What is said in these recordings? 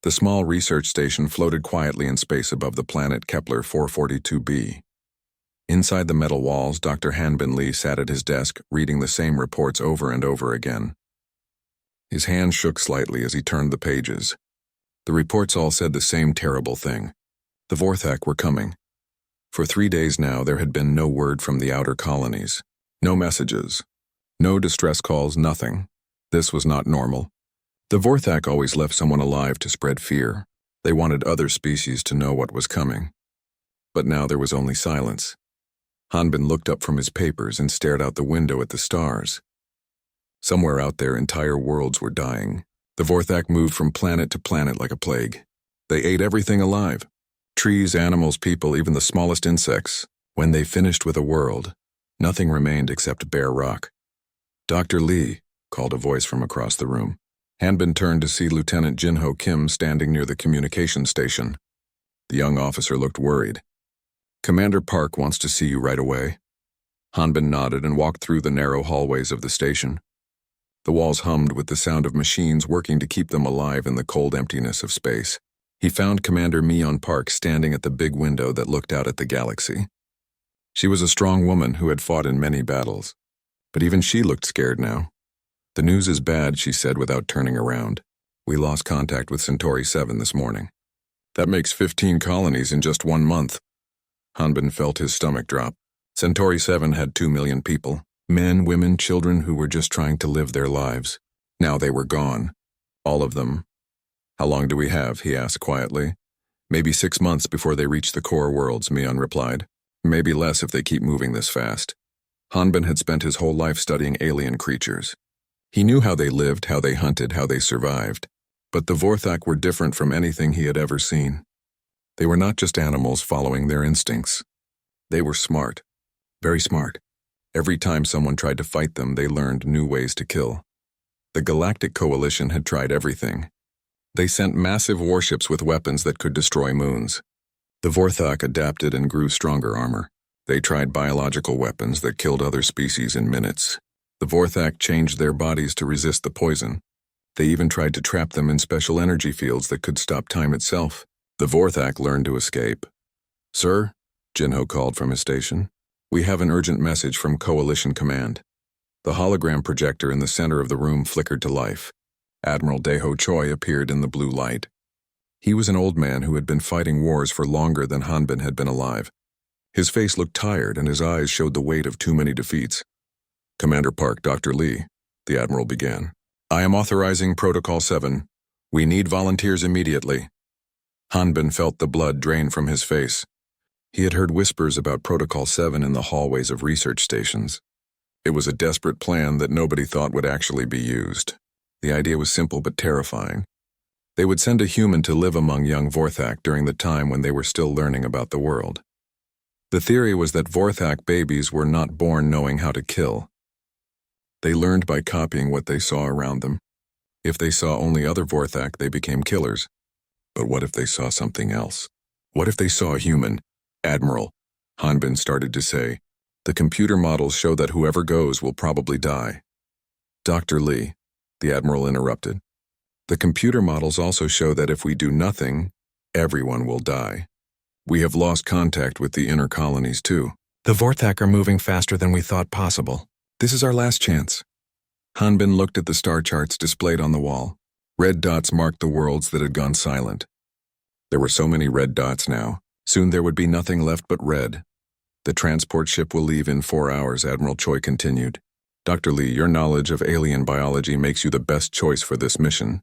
The small research station floated quietly in space above the planet Kepler 442b. Inside the metal walls, Dr. Hanbin Lee sat at his desk, reading the same reports over and over again. His hand shook slightly as he turned the pages. The reports all said the same terrible thing. The Vorthak were coming. For 3 days now, there had been no word from the outer colonies. No messages. No distress calls, nothing. This was not normal. The Vorthak always left someone alive to spread fear. They wanted other species to know what was coming. But now there was only silence. Hanbin looked up from his papers and stared out the window at the stars. Somewhere out there, entire worlds were dying. The Vorthak moved from planet to planet like a plague. They ate everything alive. Trees, animals, people, even the smallest insects. When they finished with a world, nothing remained except bare rock. "Dr. Lee," called a voice from across the room. Hanbin turned to see Lieutenant Jinho Kim standing near the communication station. The young officer looked worried. "Commander Park wants to see you right away." Hanbin nodded and walked through the narrow hallways of the station. The walls hummed with the sound of machines working to keep them alive in the cold emptiness of space. He found Commander Mion Park standing at the big window that looked out at the galaxy. She was a strong woman who had fought in many battles, but even she looked scared now. "The news is bad," she said without turning around. "We lost contact with Centauri 7 this morning." "That makes 15 colonies in just 1 month. Hanbin felt his stomach drop. Centauri 7 had 2 million people. Men, women, children who were just trying to live their lives. Now they were gone. All of them. "How long do we have?" he asked quietly. "Maybe 6 months before they reach the core worlds," Mion replied. "Maybe less if they keep moving this fast." Hanbin had spent his whole life studying alien creatures. He knew how they lived, how they hunted, how they survived. But the Vorthak were different from anything he had ever seen. They were not just animals following their instincts. They were smart. Very smart. Every time someone tried to fight them, they learned new ways to kill. The Galactic Coalition had tried everything. They sent massive warships with weapons that could destroy moons. The Vorthak adapted and grew stronger armor. They tried biological weapons that killed other species in minutes. The Vorthak changed their bodies to resist the poison. They even tried to trap them in special energy fields that could stop time itself. The Vorthak learned to escape. "Sir," Jinho called from his station, "we have an urgent message from Coalition Command." The hologram projector in the center of the room flickered to life. Admiral Daeho Choi appeared in the blue light. He was an old man who had been fighting wars for longer than Hanbin had been alive. His face looked tired and his eyes showed the weight of too many defeats. "Commander Park, Dr. Lee," the Admiral began. "I am authorizing Protocol 7. We need volunteers immediately." Hanbin felt the blood drain from his face. He had heard whispers about Protocol 7 in the hallways of research stations. It was a desperate plan that nobody thought would actually be used. The idea was simple but terrifying. They would send a human to live among young Vorthak during the time when they were still learning about the world. The theory was that Vorthak babies were not born knowing how to kill. They learned by copying what they saw around them. If they saw only other Vorthak, they became killers. But what if they saw something else? What if they saw a human? "Admiral," Hanbin started to say, "the computer models show that whoever goes will probably die." "Dr. Lee," the Admiral interrupted, "the computer models also show that if we do nothing, everyone will die. We have lost contact with the inner colonies too. The Vorthak are moving faster than we thought possible. This is our last chance." Hanbin looked at the star charts displayed on the wall. Red dots marked the worlds that had gone silent. There were so many red dots now. Soon there would be nothing left but red. "The transport ship will leave in 4 hours," Admiral Choi continued. "Dr. Lee, your knowledge of alien biology makes you the best choice for this mission.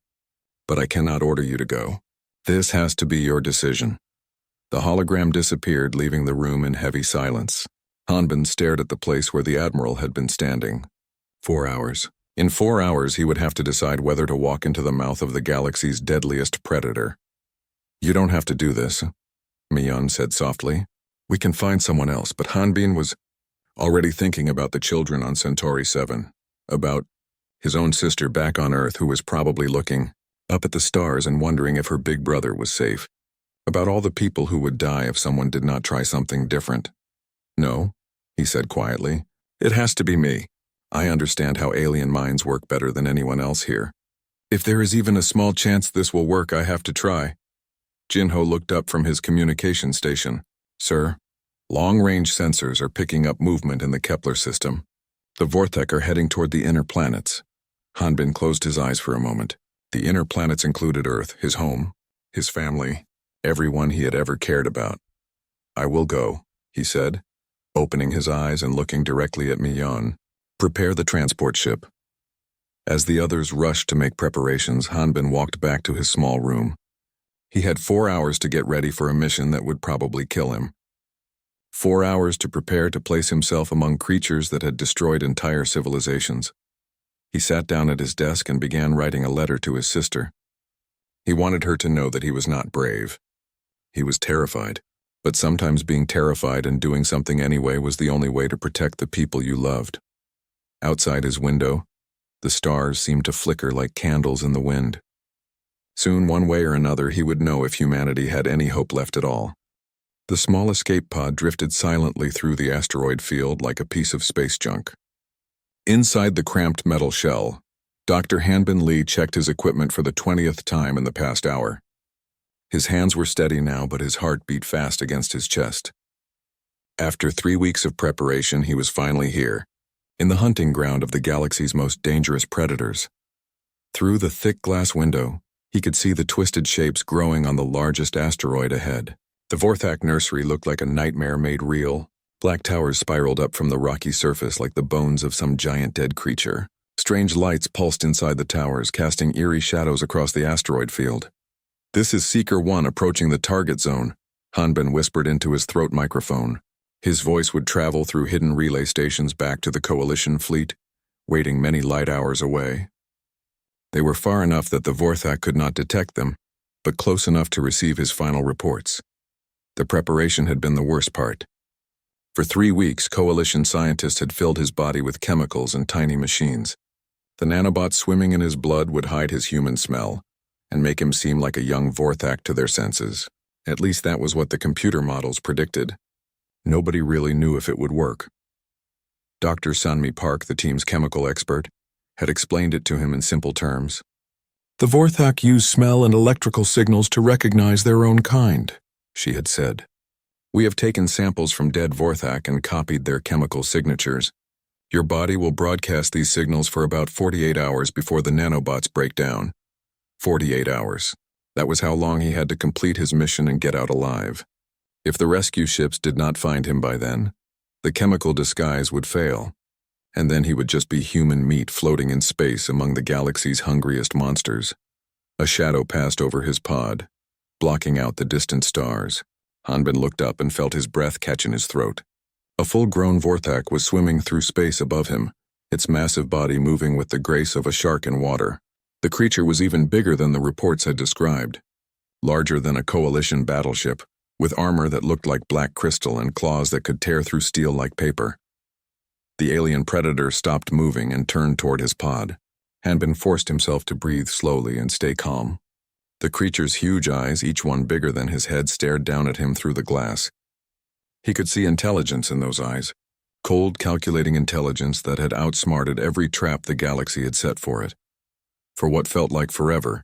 But I cannot order you to go. This has to be your decision." The hologram disappeared, leaving the room in heavy silence. Hanbin stared at the place where the Admiral had been standing. 4 hours. In 4 hours, he would have to decide whether to walk into the mouth of the galaxy's deadliest predator. "You don't have to do this," Mion said softly. "We can find someone else," but Hanbin was already thinking about the children on Centauri 7, about his own sister back on Earth who was probably looking up at the stars and wondering if her big brother was safe, about all the people who would die if someone did not try something different. "No," he said quietly, "it has to be me. I understand how alien minds work better than anyone else here. If there is even a small chance this will work, I have to try. Jinho looked up from his communication station. Sir, long-range sensors are picking up movement in the Kepler system. The Vorthek are heading toward the inner planets. Hanbin closed his eyes for a moment. The inner planets included Earth, his home, his family, everyone he had ever cared about. I will go, he said, opening his eyes and looking directly at Miyon. Prepare the transport ship. As the others rushed to make preparations, Hanbin walked back to his small room. He had 4 hours to get ready for a mission that would probably kill him. 4 hours to prepare to place himself among creatures that had destroyed entire civilizations. He sat down at his desk and began writing a letter to his sister. He wanted her to know that he was not brave. He was terrified, but sometimes being terrified and doing something anyway was the only way to protect the people you loved. Outside his window, the stars seemed to flicker like candles in the wind. Soon, one way or another, he would know if humanity had any hope left at all. The small escape pod drifted silently through the asteroid field like a piece of space junk. Inside the cramped metal shell, Dr. Hanbin Lee checked his equipment for the 20th time in the past hour. His hands were steady now, but his heart beat fast against his chest. After 3 weeks of preparation, he was finally here, in the hunting ground of the galaxy's most dangerous predators. Through the thick glass window, he could see the twisted shapes growing on the largest asteroid ahead. The Vorthak nursery looked like a nightmare made real. Black towers spiraled up from the rocky surface like the bones of some giant dead creature. Strange lights pulsed inside the towers, casting eerie shadows across the asteroid field. This is Seeker 1 approaching the target zone, Hanbin whispered into his throat microphone. His voice would travel through hidden relay stations back to the Coalition fleet, waiting many light hours away. They were far enough that the Vorthak could not detect them, but close enough to receive his final reports. The preparation had been the worst part. For 3 weeks, Coalition scientists had filled his body with chemicals and tiny machines. The nanobots swimming in his blood would hide his human smell and make him seem like a young Vorthak to their senses. At least that was what the computer models predicted. Nobody really knew if it would work. Dr. Sanmi Park, the team's chemical expert, had explained it to him in simple terms. The Vorthak use smell and electrical signals to recognize their own kind, she had said. We have taken samples from dead Vorthak and copied their chemical signatures. Your body will broadcast these signals for about 48 hours before the nanobots break down. 48 hours. That was how long he had to complete his mission and get out alive. If the rescue ships did not find him by then, the chemical disguise would fail, and then he would just be human meat floating in space among the galaxy's hungriest monsters. A shadow passed over his pod, blocking out the distant stars. Hanbin looked up and felt his breath catch in his throat. A full-grown Vorthak was swimming through space above him, its massive body moving with the grace of a shark in water. The creature was even bigger than the reports had described. Larger than a Coalition battleship, with armor that looked like black crystal and claws that could tear through steel like paper. The alien predator stopped moving and turned toward his pod. Hanbin forced himself to breathe slowly and stay calm. The creature's huge eyes, each one bigger than his head, stared down at him through the glass. He could see intelligence in those eyes, cold, calculating intelligence that had outsmarted every trap the galaxy had set for it. For what felt like forever,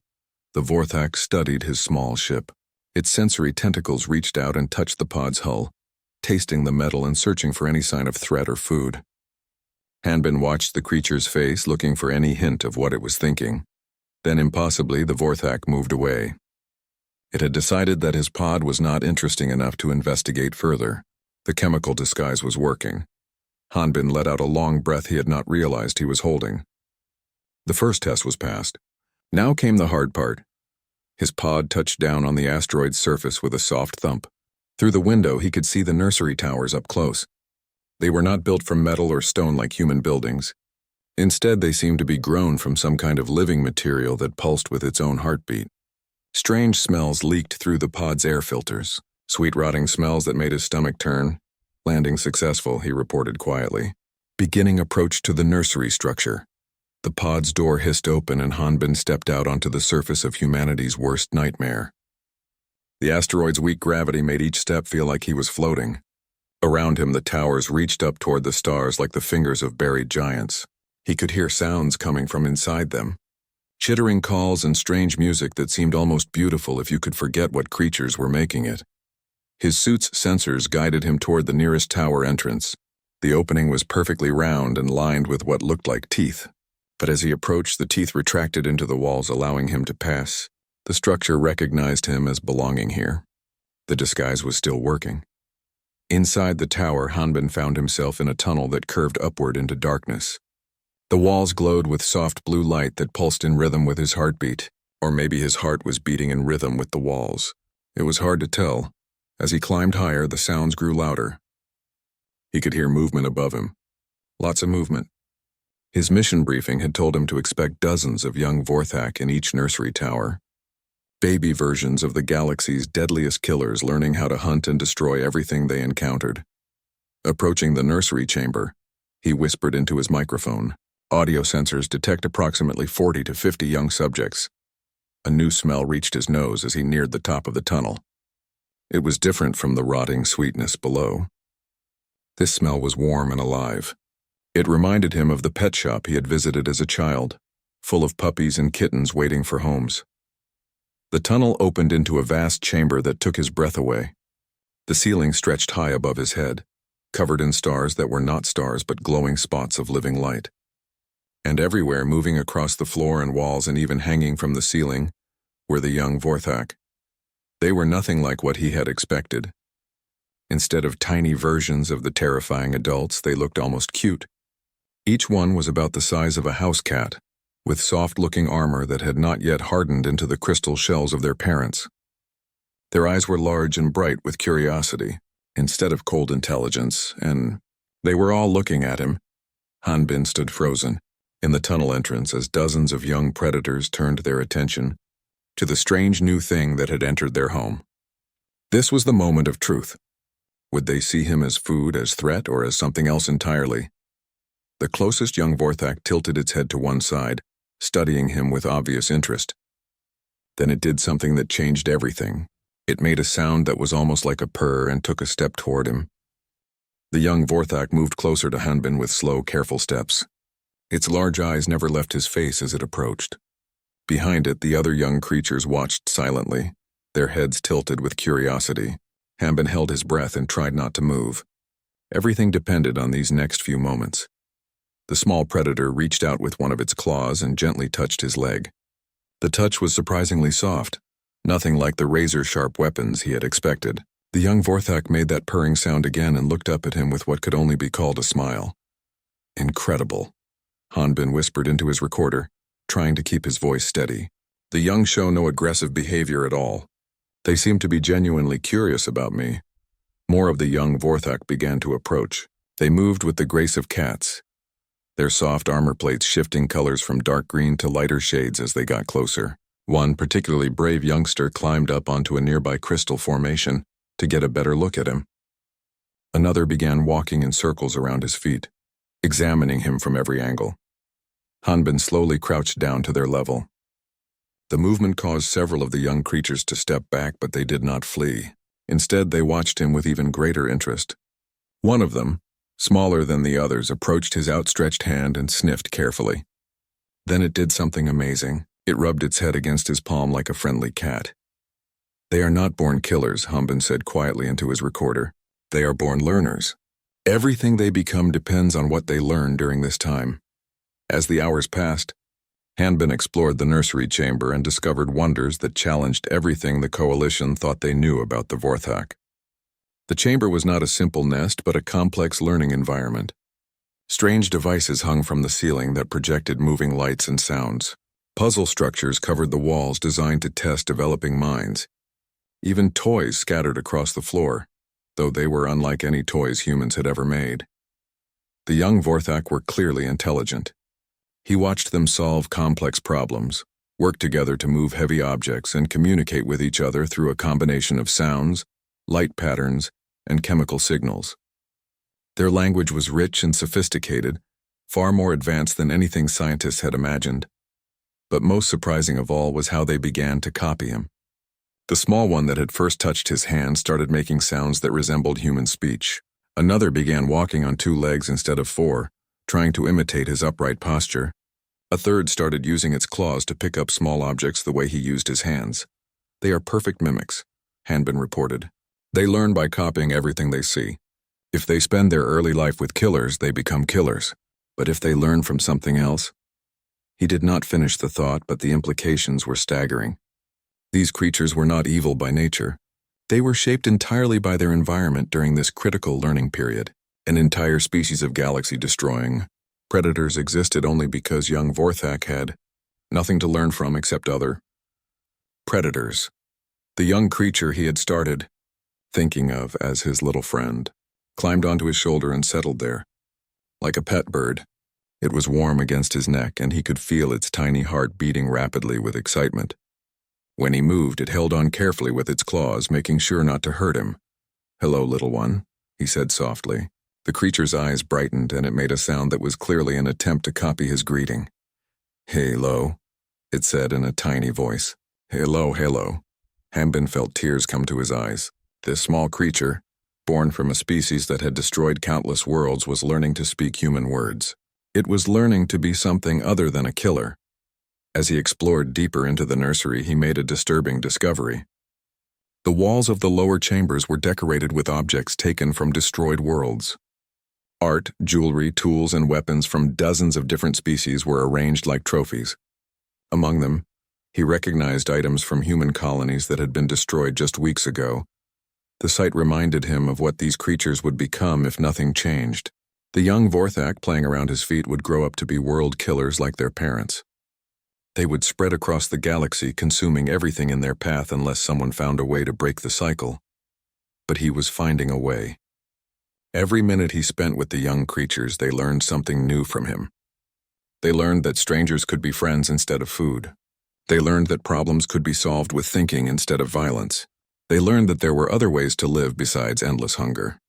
the Vorthak studied his small ship. Its sensory tentacles reached out and touched the pod's hull, tasting the metal and searching for any sign of threat or food. Hanbin watched the creature's face, looking for any hint of what it was thinking. Then, impossibly, the Vorthak moved away. It had decided that his pod was not interesting enough to investigate further. The chemical disguise was working. Hanbin let out a long breath he had not realized he was holding. The first test was passed. Now came the hard part. His pod touched down on the asteroid's surface with a soft thump. Through the window, he could see the nursery towers up close. They were not built from metal or stone like human buildings. Instead, they seemed to be grown from some kind of living material that pulsed with its own heartbeat. Strange smells leaked through the pod's air filters, sweet rotting smells that made his stomach turn. Landing successful, he reported quietly. Beginning approach to the nursery structure. The pod's door hissed open and Hanbin stepped out onto the surface of humanity's worst nightmare. The asteroid's weak gravity made each step feel like he was floating. Around him, the towers reached up toward the stars like the fingers of buried giants. He could hear sounds coming from inside them. chittering calls and strange music that seemed almost beautiful if you could forget what creatures were making it. His suit's sensors guided him toward the nearest tower entrance. The opening was perfectly round and lined with what looked like teeth. But as he approached, the teeth retracted into the walls, allowing him to pass. The structure recognized him as belonging here. The disguise was still working. Inside the tower, Hanbin found himself in a tunnel that curved upward into darkness. The walls glowed with soft blue light that pulsed in rhythm with his heartbeat, or maybe his heart was beating in rhythm with the walls. It was hard to tell. As he climbed higher, the sounds grew louder. He could hear movement above him. Lots of movement. His mission briefing had told him to expect dozens of young Vorthak in each nursery tower. Baby versions of the galaxy's deadliest killers learning how to hunt and destroy everything they encountered. Approaching the nursery chamber, he whispered into his microphone. Audio sensors detect approximately 40 to 50 young subjects. A new smell reached his nose as he neared the top of the tunnel. It was different from the rotting sweetness below. This smell was warm and alive. It reminded him of the pet shop he had visited as a child, full of puppies and kittens waiting for homes. The tunnel opened into a vast chamber that took his breath away. The ceiling stretched high above his head, covered in stars that were not stars but glowing spots of living light. And everywhere, moving across the floor and walls and even hanging from the ceiling, were the young Vorthak. They were nothing like what he had expected. Instead of tiny versions of the terrifying adults, they looked almost cute. Each one was about the size of a house cat, with soft-looking armor that had not yet hardened into the crystal shells of their parents. Their eyes were large and bright with curiosity, instead of cold intelligence, and they were all looking at him. Hanbin stood frozen in the tunnel entrance as dozens of young predators turned their attention to the strange new thing that had entered their home. This was the moment of truth. Would they see him as food, as threat, or as something else entirely? The closest young Vorthak tilted its head to one side, studying him with obvious interest. Then it did something that changed everything. It made a sound that was almost like a purr and took a step toward him. The young Vorthak moved closer to Hanbin with slow, careful steps. Its large eyes never left his face as it approached. Behind it, the other young creatures watched silently, their heads tilted with curiosity. Hanbin held his breath and tried not to move. Everything depended on these next few moments. The small predator reached out with one of its claws and gently touched his leg. The touch was surprisingly soft, nothing like the razor-sharp weapons he had expected. The young Vorthak made that purring sound again and looked up at him with what could only be called a smile. Incredible, Hanbin whispered into his recorder, trying to keep his voice steady. The young show no aggressive behavior at all. They seem to be genuinely curious about me. More of the young Vorthak began to approach. They moved with the grace of cats, their soft armor plates shifting colors from dark green to lighter shades as they got closer. One particularly brave youngster climbed up onto a nearby crystal formation to get a better look at him. Another began walking in circles around his feet, examining him from every angle. Hanbin slowly crouched down to their level. The movement caused several of the young creatures to step back, but they did not flee. Instead, they watched him with even greater interest. One of them, smaller than the others, approached his outstretched hand and sniffed carefully. Then it did something amazing. It rubbed its head against his palm like a friendly cat. They are not born killers, Hanbin said quietly into his recorder. They are born learners. Everything they become depends on what they learn during this time. As the hours passed, Hanbin explored the nursery chamber and discovered wonders that challenged everything the Coalition thought they knew about the Vorthak. The chamber was not a simple nest, but a complex learning environment. Strange devices hung from the ceiling that projected moving lights and sounds. Puzzle structures covered the walls designed to test developing minds. Even toys scattered across the floor, though they were unlike any toys humans had ever made. The young Vorthak were clearly intelligent. He watched them solve complex problems, work together to move heavy objects, and communicate with each other through a combination of sounds, light patterns, and chemical signals. Their language was rich and sophisticated, far more advanced than anything scientists had imagined. But most surprising of all was how they began to copy him. The small one that had first touched his hand started making sounds that resembled human speech. Another began walking on 2 legs instead of 4, trying to imitate his upright posture. A third started using its claws to pick up small objects the way he used his hands. They are perfect mimics, Hanbin reported. They learn by copying everything they see. If they spend their early life with killers, they become killers. But if they learn from something else? He did not finish the thought, but the implications were staggering. These creatures were not evil by nature. They were shaped entirely by their environment during this critical learning period. An entire species of galaxy-destroying predators existed only because young Vorthak had nothing to learn from except other predators. The young creature he had started thinking of as his little friend climbed onto his shoulder and settled there. Like a pet bird, it was warm against his neck, and he could feel its tiny heart beating rapidly with excitement. When he moved, it held on carefully with its claws, making sure not to hurt him. "Hello, little one," he said softly. The creature's eyes brightened, and it made a sound that was clearly an attempt to copy his greeting. "Hello," it said in a tiny voice. "Hello, hello." Hanbin felt tears come to his eyes. This small creature, born from a species that had destroyed countless worlds, was learning to speak human words. It was learning to be something other than a killer. As he explored deeper into the nursery, he made a disturbing discovery. The walls of the lower chambers were decorated with objects taken from destroyed worlds. Art, jewelry, tools, and weapons from dozens of different species were arranged like trophies. Among them, he recognized items from human colonies that had been destroyed just weeks ago. The sight reminded him of what these creatures would become if nothing changed. The young Vorthak playing around his feet would grow up to be world killers like their parents. They would spread across the galaxy, consuming everything in their path unless someone found a way to break the cycle. But he was finding a way. Every minute he spent with the young creatures, they learned something new from him. They learned that strangers could be friends instead of food. They learned that problems could be solved with thinking instead of violence. They learned that there were other ways to live besides endless hunger.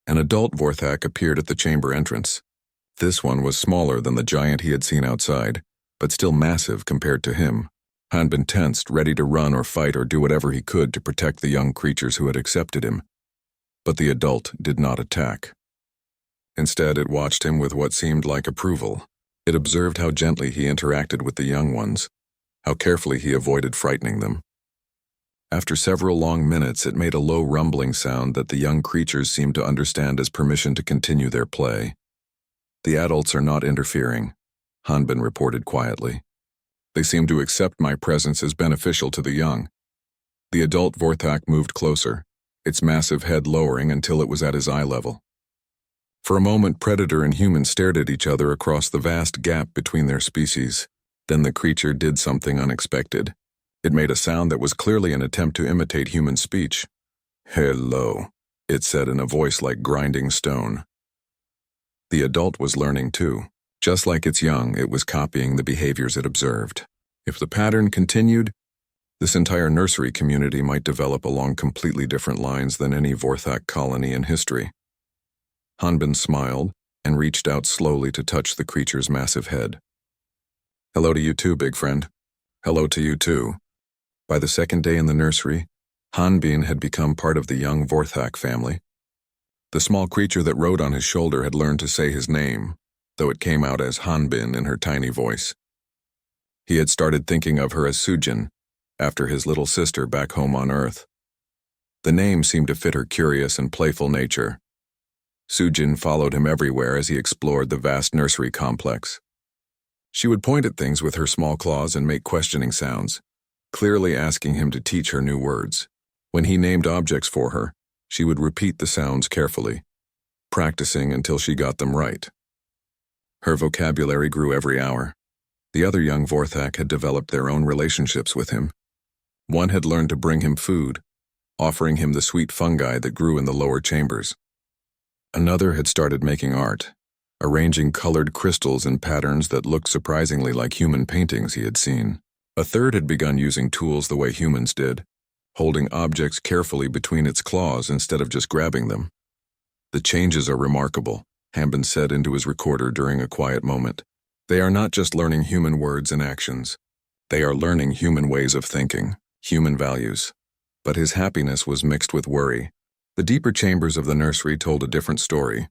An adult Vorthak appeared at the chamber entrance. This one was smaller than the giant he had seen outside, but still massive compared to him. Hanbin tensed, ready to run or fight or do whatever he could to protect the young creatures who had accepted him. But the adult did not attack. Instead, it watched him with what seemed like approval. It observed how gently he interacted with the young ones, how carefully he avoided frightening them. After several long minutes, it made a low rumbling sound that the young creatures seemed to understand as permission to continue their play. "The adults are not interfering," Hanbin reported quietly. "They seem to accept my presence as beneficial to the young." The adult Vorthak moved closer, its massive head lowering until it was at his eye level. For a moment, predator and human stared at each other across the vast gap between their species. Then the creature did something unexpected. It made a sound that was clearly an attempt to imitate human speech. "Hello," it said in a voice like grinding stone. The adult was learning too. Just like its young, it was copying the behaviors it observed. If the pattern continued, this entire nursery community might develop along completely different lines than any Vorthak colony in history. Hanbin smiled and reached out slowly to touch the creature's massive head. "Hello to you too, big friend. Hello to you too." By the second day in the nursery, Hanbin had become part of the young Vorthak family. The small creature that rode on his shoulder had learned to say his name, though it came out as Hanbin in her tiny voice. He had started thinking of her as Sujin, after his little sister back home on Earth. The name seemed to fit her curious and playful nature. Sujin followed him everywhere as he explored the vast nursery complex. She would point at things with her small claws and make questioning sounds, clearly asking him to teach her new words. When he named objects for her, she would repeat the sounds carefully, practicing until she got them right. Her vocabulary grew every hour. The other young Vorthak had developed their own relationships with him. One had learned to bring him food, offering him the sweet fungi that grew in the lower chambers. Another had started making art, arranging colored crystals in patterns that looked surprisingly like human paintings he had seen. A third had begun using tools the way humans did, holding objects carefully between its claws instead of just grabbing them. "The changes are remarkable," Hanbin said into his recorder during a quiet moment. "They are not just learning human words and actions. They are learning human ways of thinking, human values." But his happiness was mixed with worry. The deeper chambers of the nursery told a different story.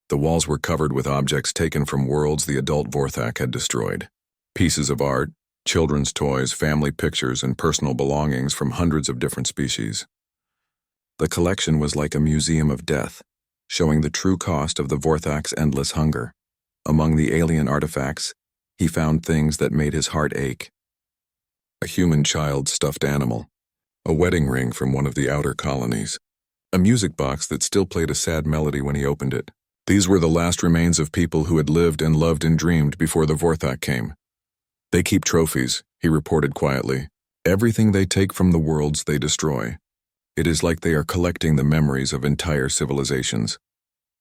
The walls were covered with objects taken from worlds the adult Vorthak had destroyed. Pieces of art, children's toys, family pictures, and personal belongings from hundreds of different species. The collection was like a museum of death, showing the true cost of the Vorthak's endless hunger. Among the alien artifacts, he found things that made his heart ache. A human child's stuffed animal, a wedding ring from one of the outer colonies, a music box that still played a sad melody when he opened it. These were the last remains of people who had lived and loved and dreamed before the Vorthak came. They keep trophies, he reported quietly. Everything they take from the worlds they destroy. It is like they are collecting the memories of entire civilizations.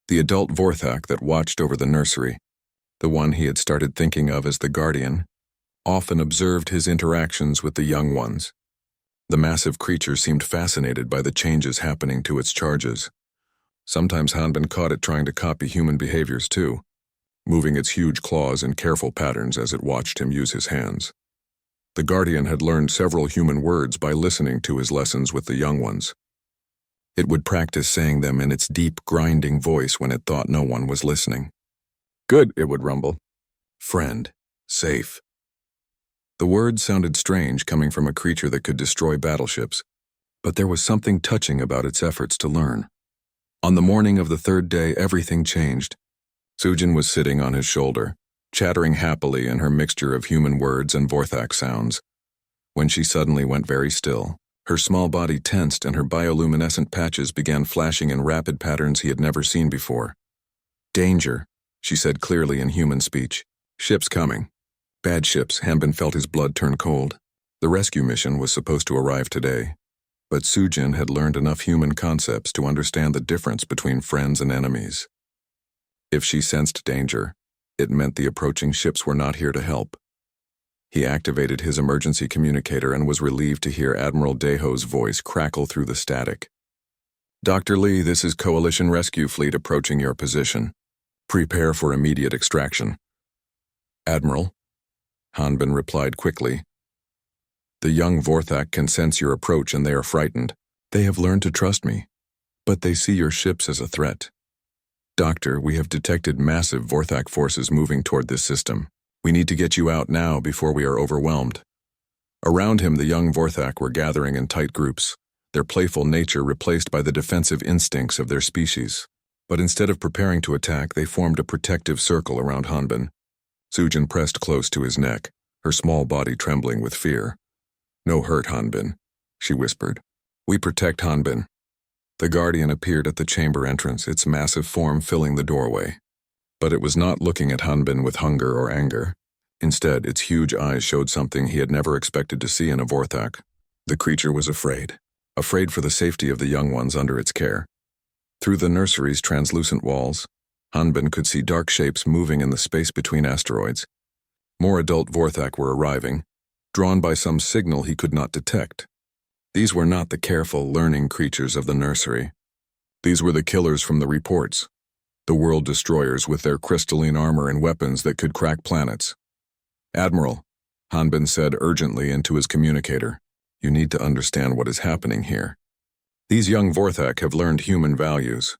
The adult Vorthak that watched over the nursery, the one he had started thinking of as the guardian, often observed his interactions with the young ones. The massive creature seemed fascinated by the changes happening to its charges. Sometimes Hanbin caught it trying to copy human behaviors too, moving its huge claws in careful patterns as it watched him use his hands. The guardian had learned several human words by listening to his lessons with the young ones. It would practice saying them in its deep, grinding voice when it thought no one was listening. "Good," it would rumble. "Friend. Safe." The words sounded strange coming from a creature that could destroy battleships, but there was something touching about its efforts to learn. On the morning of the third day, everything changed. Sujin was sitting on his shoulder, chattering happily in her mixture of human words and Vorthak sounds, when she suddenly went very still. Her small body tensed and her bioluminescent patches began flashing in rapid patterns he had never seen before. "Danger," she said clearly in human speech. "Ships coming." Bad ships. Hanbin felt his blood turn cold. The rescue mission was supposed to arrive today, but Sujin had learned enough human concepts to understand the difference between friends and enemies. If she sensed danger, it meant the approaching ships were not here to help. He activated his emergency communicator and was relieved to hear Admiral Deho's voice crackle through the static. "Dr. Lee, this is Coalition Rescue Fleet approaching your position. Prepare for immediate extraction." "Admiral," Hanbin replied quickly. "The young Vorthak can sense your approach and they are frightened. They have learned to trust me, but they see your ships as a threat. Doctor, we have detected massive Vorthak forces moving toward this system. We need to get you out now before we are overwhelmed." Around him, the young Vorthak were gathering in tight groups, their playful nature replaced by the defensive instincts of their species. But instead of preparing to attack, they formed a protective circle around Hanbin. Sujin pressed close to his neck, her small body trembling with fear. "No hurt, Hanbin," she whispered. "We protect Hanbin." The guardian appeared at the chamber entrance, its massive form filling the doorway. But it was not looking at Hanbin with hunger or anger. Instead, its huge eyes showed something he had never expected to see in a Vorthak. The creature was afraid for the safety of the young ones under its care. Through the nursery's translucent walls, Hanbin could see dark shapes moving in the space between asteroids. More adult Vorthak were arriving, drawn by some signal he could not detect. These were not the careful, learning creatures of the nursery. These were the killers from the reports, the world destroyers with their crystalline armor and weapons that could crack planets. "Admiral," Hanbin said urgently into his communicator, "you need to understand what is happening here. These young Vorthak have learned human values.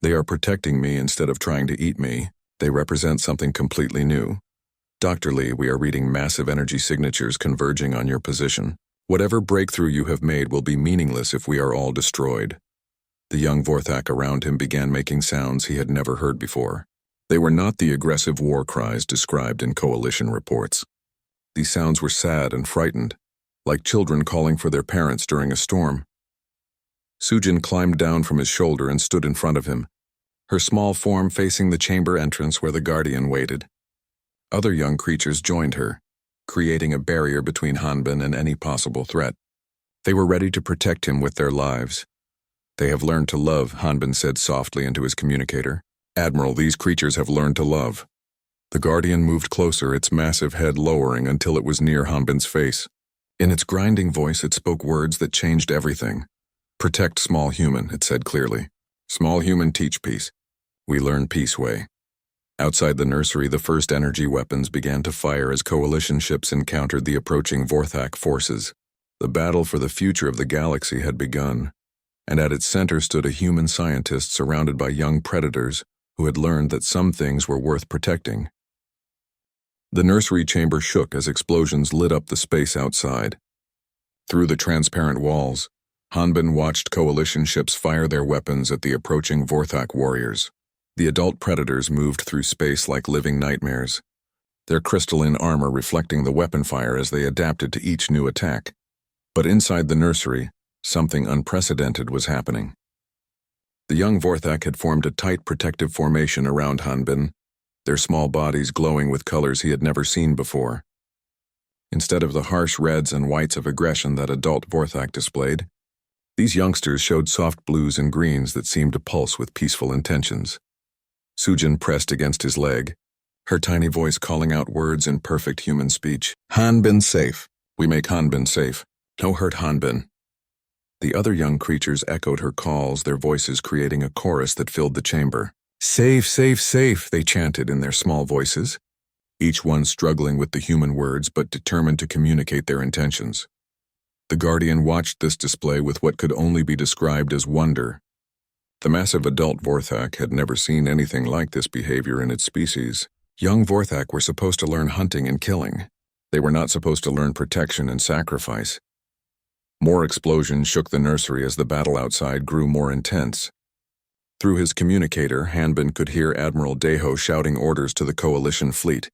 They are protecting me instead of trying to eat me. They represent something completely new. Dr. Lee, we are reading massive energy signatures converging on your position. Whatever breakthrough you have made will be meaningless if we are all destroyed." The young Vorthak around him began making sounds he had never heard before. They were not the aggressive war cries described in coalition reports. These sounds were sad and frightened, like children calling for their parents during a storm. Sujin climbed down from his shoulder and stood in front of him, her small form facing the chamber entrance where the guardian waited. Other young creatures joined her, creating a barrier between Hanbin and any possible threat. They were ready to protect him with their lives. "They have learned to love," Hanbin said softly into his communicator. "Admiral, these creatures have learned to love." The guardian moved closer, its massive head lowering until it was near Hanbin's face. In its grinding voice, it spoke words that changed everything. "Protect small human," it said clearly. "Small human teach peace. We learn peace way." Outside the nursery, the first energy weapons began to fire as coalition ships encountered the approaching Vorthak forces. The battle for the future of the galaxy had begun, and at its center stood a human scientist surrounded by young predators who had learned that some things were worth protecting. The nursery chamber shook as explosions lit up the space outside. Through the transparent walls, Hanbin watched coalition ships fire their weapons at the approaching Vorthak warriors. The adult predators moved through space like living nightmares, their crystalline armor reflecting the weapon fire as they adapted to each new attack. But inside the nursery, something unprecedented was happening. The young Vorthak had formed a tight protective formation around Hanbin, their small bodies glowing with colors he had never seen before. Instead of the harsh reds and whites of aggression that adult Vorthak displayed, these youngsters showed soft blues and greens that seemed to pulse with peaceful intentions. Sujin pressed against his leg, her tiny voice calling out words in perfect human speech. "Hanbin safe. We make Hanbin safe. No hurt Hanbin." The other young creatures echoed her calls, their voices creating a chorus that filled the chamber. "Safe, safe, safe," they chanted in their small voices, each one struggling with the human words but determined to communicate their intentions. The Guardian watched this display with what could only be described as wonder. The massive adult Vorthak had never seen anything like this behavior in its species. Young Vorthak were supposed to learn hunting and killing. They were not supposed to learn protection and sacrifice. More explosions shook the nursery as the battle outside grew more intense. Through his communicator, Hanbin could hear Admiral Deho shouting orders to the coalition fleet.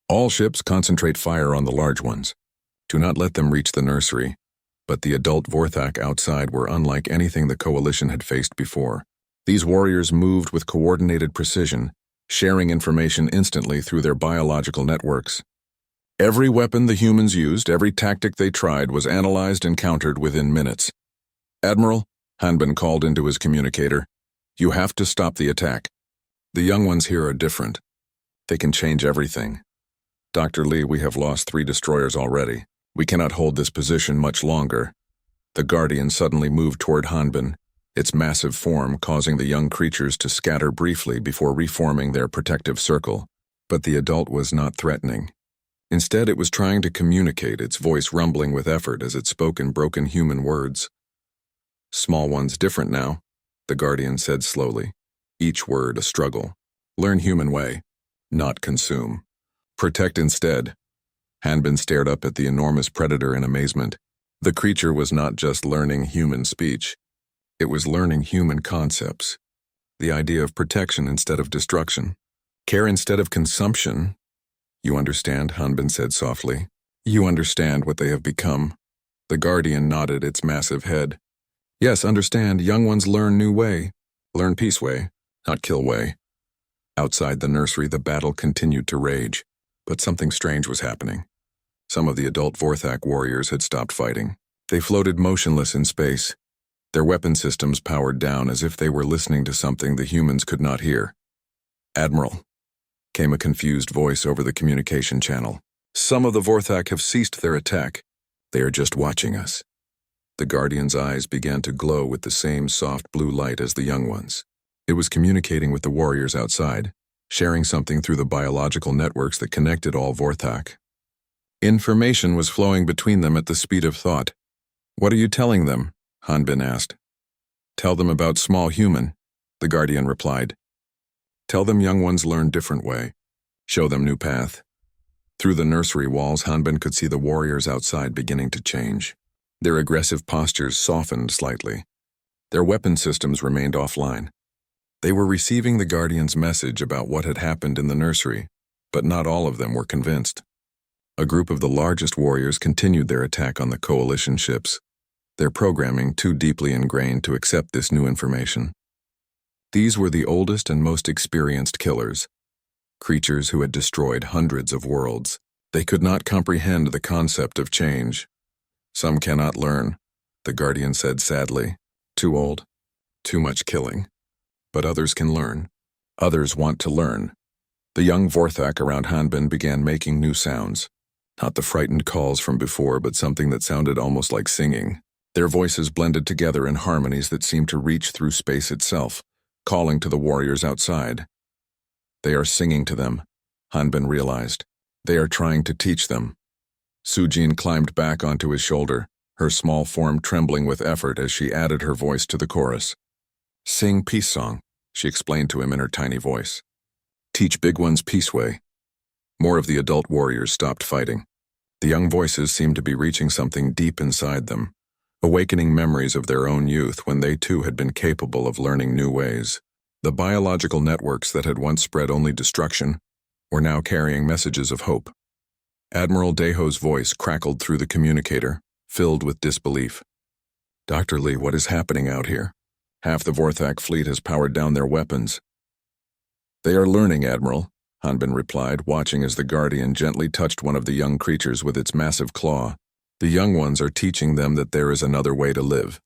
"All ships concentrate fire on the large ones. Do not let them reach the nursery." But the adult Vorthak outside were unlike anything the coalition had faced before. These warriors moved with coordinated precision, sharing information instantly through their biological networks. Every weapon the humans used, every tactic they tried was analyzed and countered within minutes. "Admiral," Hanbin called into his communicator, "you have to stop the attack. The young ones here are different. They can change everything. Dr. Lee, we have lost 3 destroyers already. We cannot hold this position much longer." The Guardian suddenly moved toward Hanbin, its massive form causing the young creatures to scatter briefly before reforming their protective circle. But the adult was not threatening. Instead, it was trying to communicate, its voice rumbling with effort as it spoke in broken human words. "Small ones different now," the Guardian said slowly, each word a struggle. "Learn human way, not consume. Protect instead." Hanbin stared up at the enormous predator in amazement. The creature was not just learning human speech. It was learning human concepts. The idea of protection instead of destruction. Care instead of consumption. "You understand," Hanbin said softly. "You understand what they have become." The Guardian nodded its massive head. "Yes, understand. Young ones learn new way. Learn peace way, not kill way." Outside the nursery, the battle continued to rage. But something strange was happening. Some of the adult Vorthak warriors had stopped fighting. They floated motionless in space, their weapon systems powered down as if they were listening to something the humans could not hear. "Admiral," came a confused voice over the communication channel. "Some of the Vorthak have ceased their attack. They are just watching us." The Guardian's eyes began to glow with the same soft blue light as the young ones. It was communicating with the warriors outside, sharing something through the biological networks that connected all Vorthak. Information was flowing between them at the speed of thought. "What are you telling them?" Hanbin asked. "Tell them about small human," the Guardian replied. "Tell them young ones learn different way. Show them new path." Through the nursery walls, Hanbin could see the warriors outside beginning to change. Their aggressive postures softened slightly. Their weapon systems remained offline. They were receiving the Guardian's message about what had happened in the nursery, but not all of them were convinced. A group of the largest warriors continued their attack on the coalition ships, their programming too deeply ingrained to accept this new information. These were the oldest and most experienced killers, creatures who had destroyed hundreds of worlds. They could not comprehend the concept of change. "Some cannot learn," the Guardian said sadly. "Too old, too much killing. But others can learn. Others want to learn." The young Vorthak around Hanbin began making new sounds. Not the frightened calls from before, but something that sounded almost like singing. Their voices blended together in harmonies that seemed to reach through space itself, calling to the warriors outside. They are singing to them, Hanbin realized. They are trying to teach them. Sujin climbed back onto his shoulder, her small form trembling with effort as she added her voice to the chorus. "Sing peace song," she explained to him in her tiny voice. "Teach big ones peace way." More of the adult warriors stopped fighting. The young voices seemed to be reaching something deep inside them, awakening memories of their own youth when they too had been capable of learning new ways. The biological networks that had once spread only destruction were now carrying messages of hope. Admiral Deho's voice crackled through the communicator, filled with disbelief. "Dr. Lee, what is happening out here? Half the Vorthak fleet has powered down their weapons." "They are learning, Admiral," Hanbin replied, watching as the Guardian gently touched one of the young creatures with its massive claw. "The young ones are teaching them that there is another way to live."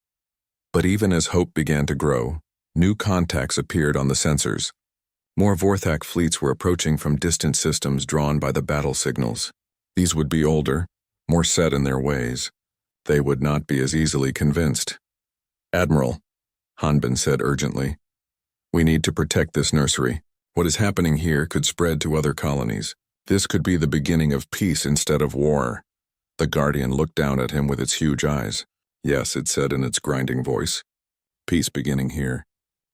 But even as hope began to grow, new contacts appeared on the sensors. More Vorthak fleets were approaching from distant systems drawn by the battle signals. These would be older, more set in their ways. They would not be as easily convinced. "Admiral," Hanbin said urgently, "we need to protect this nursery. What is happening here could spread to other colonies. This could be the beginning of peace instead of war." The Guardian looked down at him with its huge eyes. "Yes," it said in its grinding voice. "Peace beginning here,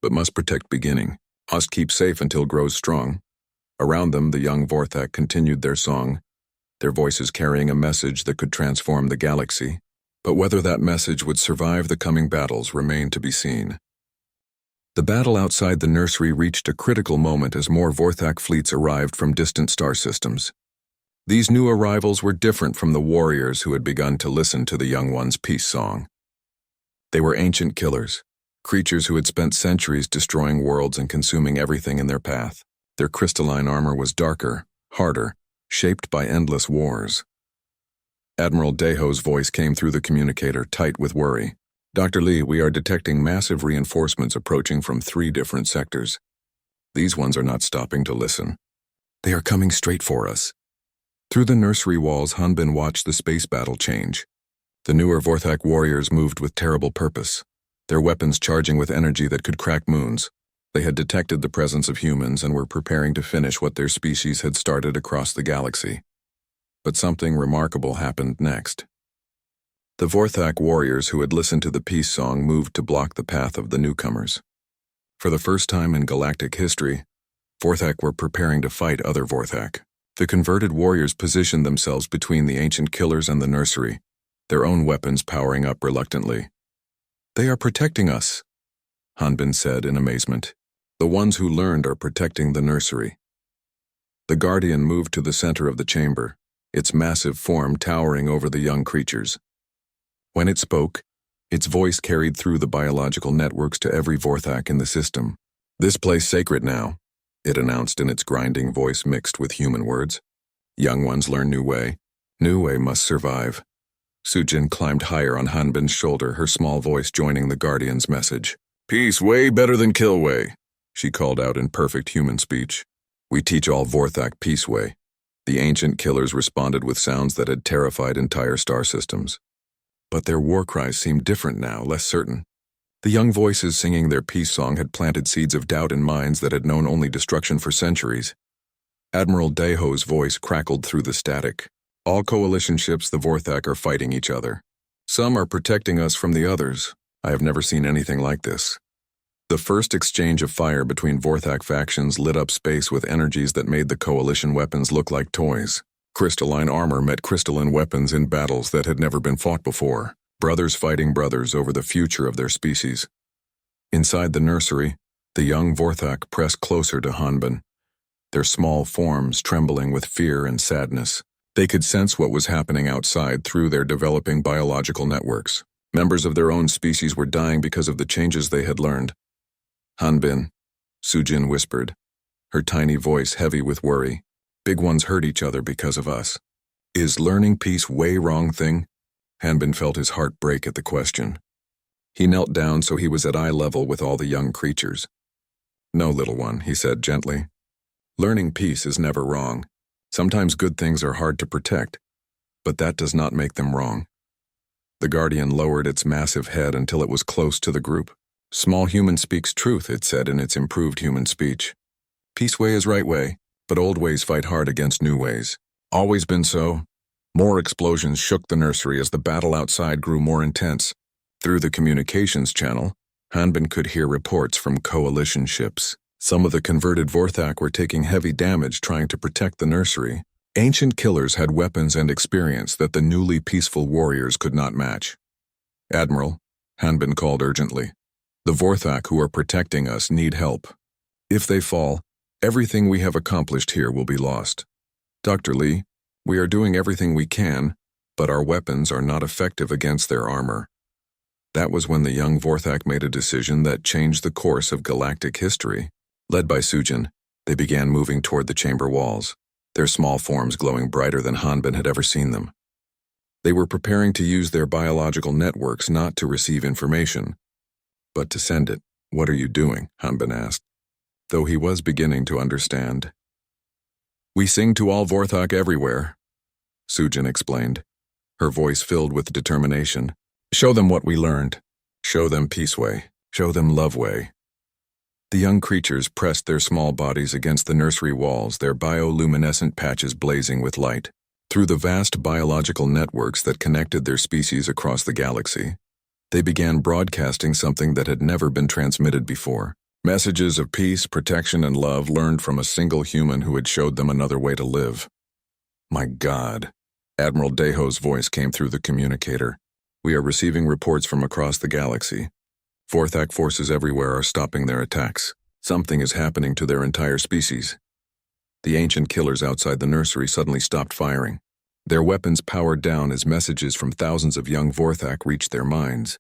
but must protect beginning. Must keep safe until grows strong." Around them, the young Vorthak continued their song, their voices carrying a message that could transform the galaxy. But whether that message would survive the coming battles remained to be seen. The battle outside the nursery reached a critical moment as more Vorthak fleets arrived from distant star systems. These new arrivals were different from the warriors who had begun to listen to the young one's peace song. They were ancient killers, creatures who had spent centuries destroying worlds and consuming everything in their path. Their crystalline armor was darker, harder, shaped by endless wars. Admiral Deho's voice came through the communicator, tight with worry. "Dr. Lee, we are detecting massive reinforcements approaching from 3 different sectors. These ones are not stopping to listen. They are coming straight for us." Through the nursery walls, Hanbin watched the space battle change. The newer Vorthak warriors moved with terrible purpose, their weapons charging with energy that could crack moons. They had detected the presence of humans and were preparing to finish what their species had started across the galaxy. But something remarkable happened next. The Vorthak warriors who had listened to the peace song moved to block the path of the newcomers. For the first time in galactic history, Vorthak were preparing to fight other Vorthak. The converted warriors positioned themselves between the ancient killers and the nursery, their own weapons powering up reluctantly. "They are protecting us," Hanbin said in amazement. "The ones who learned are protecting the nursery." The Guardian moved to the center of the chamber, its massive form towering over the young creatures. When it spoke, its voice carried through the biological networks to every Vorthak in the system. "This place sacred now," it announced in its grinding voice mixed with human words. "Young ones learn new way. New way must survive." Sujin climbed higher on Hanbin's shoulder, her small voice joining the Guardian's message. "Peace way better than kill way," she called out in perfect human speech. "We teach all Vorthak peace way." The ancient killers responded with sounds that had terrified entire star systems. But their war cries seemed different now, less certain. The young voices singing their peace song had planted seeds of doubt in minds that had known only destruction for centuries. Admiral Deho's voice crackled through the static. "All coalition ships, the Vorthak, are fighting each other. Some are protecting us from the others. I have never seen anything like this." The first exchange of fire between Vorthak factions lit up space with energies that made the coalition weapons look like toys. Crystalline armor met crystalline weapons in battles that had never been fought before, brothers fighting brothers over the future of their species. Inside the nursery, the young Vorthak pressed closer to Hanbin, their small forms trembling with fear and sadness. They could sense what was happening outside through their developing biological networks. Members of their own species were dying because of the changes they had learned. "Hanbin," Sujin whispered, her tiny voice heavy with worry. "Big ones hurt each other because of us. Is learning peace way wrong thing?" Hanbin felt his heart break at the question. He knelt down so he was at eye level with all the young creatures. "No, little one," he said gently. "Learning peace is never wrong. Sometimes good things are hard to protect, but that does not make them wrong." The Guardian lowered its massive head until it was close to the group. "Small human speaks truth," it said in its improved human speech. "Peace way is right way, but old ways fight hard against new ways. Always been so." More explosions shook the nursery as the battle outside grew more intense. Through the communications channel, Hanbin could hear reports from coalition ships. Some of the converted Vorthak were taking heavy damage trying to protect the nursery. Ancient killers had weapons and experience that the newly peaceful warriors could not match. "Admiral," Hanbin called urgently, "the Vorthak who are protecting us need help. If they fall, everything we have accomplished here will be lost. Dr. Lee, we are doing everything we can, but our weapons are not effective against their armor." That was when the young Vorthak made a decision that changed the course of galactic history. Led by Sujin, they began moving toward the chamber walls, their small forms glowing brighter than Hanbin had ever seen them. They were preparing to use their biological networks not to receive information, but to send it. "What are you doing?" Hanbin asked, though he was beginning to understand. "We sing to all Vorthak everywhere," Sujin explained, her voice filled with determination. "Show them what we learned. Show them Peace Way. Show them Love Way." The young creatures pressed their small bodies against the nursery walls, their bioluminescent patches blazing with light. Through the vast biological networks that connected their species across the galaxy, they began broadcasting something that had never been transmitted before. Messages of peace, protection, and love learned from a single human who had showed them another way to live. "My God," Admiral Deho's voice came through the communicator. "We are receiving reports from across the galaxy. Vorthak forces everywhere are stopping their attacks. Something is happening to their entire species." The ancient killers outside the nursery suddenly stopped firing. Their weapons powered down as messages from thousands of young Vorthak reached their minds.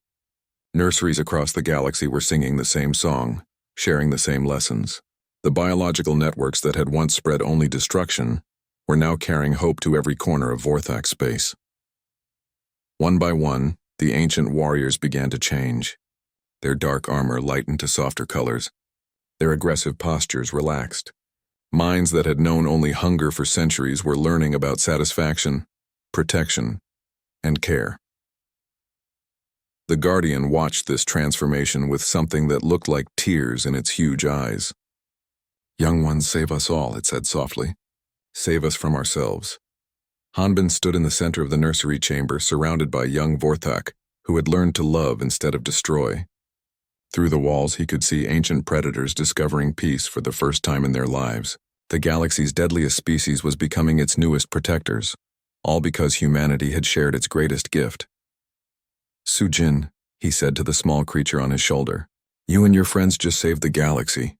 Nurseries across the galaxy were singing the same song, sharing the same lessons. The biological networks that had once spread only destruction were now carrying hope to every corner of Vorthak space. One by one, the ancient warriors began to change. Their dark armor lightened to softer colors. Their aggressive postures relaxed. Minds that had known only hunger for centuries were learning about satisfaction, protection, and care. The Guardian watched this transformation with something that looked like tears in its huge eyes. "Young ones, save us all," it said softly. "Save us from ourselves." Hanbin stood in the center of the nursery chamber, surrounded by young Vorthak, who had learned to love instead of destroy. Through the walls, he could see ancient predators discovering peace for the first time in their lives. The galaxy's deadliest species was becoming its newest protectors, all because humanity had shared its greatest gift. "Sujin," he said to the small creature on his shoulder, "you and your friends just saved the galaxy."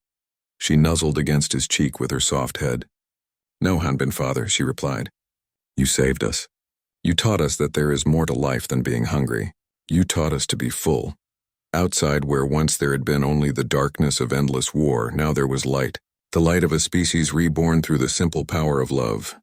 She nuzzled against his cheek with her soft head. "No, Hanbin father," she replied. "You saved us. You taught us that there is more to life than being hungry. You taught us to be full. Outside, where once there had been only the darkness of endless war, now there was light. The light of a species reborn through the simple power of love."